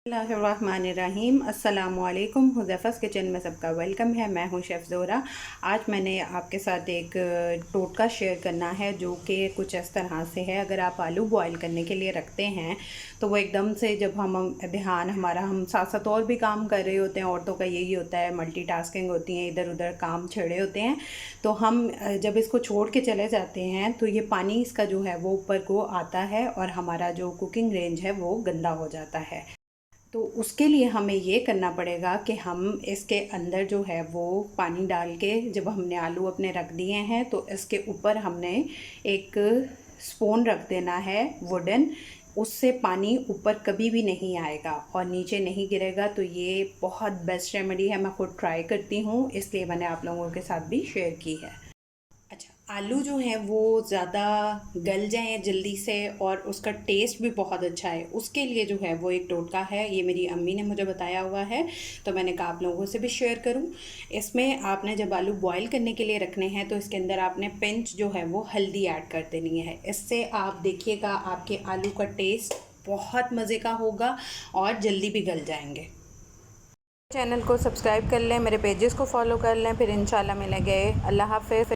बिस्मिल्लाहिर्रहमानिर्रहीम। अस्सलामुअलैकुम। हुज़ैफ़ा's किचन में सबका वेलकम है। मैं हूं शेफ़ ज़ोहरा। आज मैंने आपके साथ एक टोटका शेयर करना है जो कि कुछ इस तरह से है। अगर आप आलू बॉईल करने के लिए रखते हैं तो वो एकदम से जब हम साथ साथ और भी काम कर रहे होते हैं, औरतों का यही होता है, मल्टीटास्किंग होती हैं, इधर उधर काम छेड़े होते हैं, तो हम जब इसको छोड़ के चले जाते हैं तो ये पानी इसका जो है वो ऊपर को आता है और हमारा जो कुकिंग रेंज है वो गंदा हो जाता है। तो उसके लिए हमें ये करना पड़ेगा कि हम इसके अंदर जो है वो पानी डाल के, जब हमने आलू अपने रख दिए हैं तो इसके ऊपर हमने एक स्पून रख देना है वुडन। उससे पानी ऊपर कभी भी नहीं आएगा और नीचे नहीं गिरेगा। तो ये बहुत बेस्ट रेमेडी है, मैं खुद ट्राई करती हूँ, इसलिए मैंने आप लोगों के साथ भी शेयर की है। अच्छा, आलू जो है वो ज़्यादा गल जाएँ जल्दी से और उसका टेस्ट भी बहुत अच्छा है, उसके लिए जो है वो एक टोटका है। ये मेरी अम्मी ने मुझे बताया हुआ है, तो मैंने कहा आप लोगों से भी शेयर करूं। इसमें आपने जब आलू बॉईल करने के लिए रखने हैं तो इसके अंदर आपने पिंच जो है वो हल्दी ऐड कर देनी है। इससे आप देखिएगा आपके आलू का टेस्ट बहुत मज़े का होगा और जल्दी भी गल जाएंगे। चैनल को सब्सक्राइब कर लें, मेरे पेजेस को फॉलो कर लें, फिर इंशाल्लाह मिलेंगे। अल्लाह हाफ़िज़।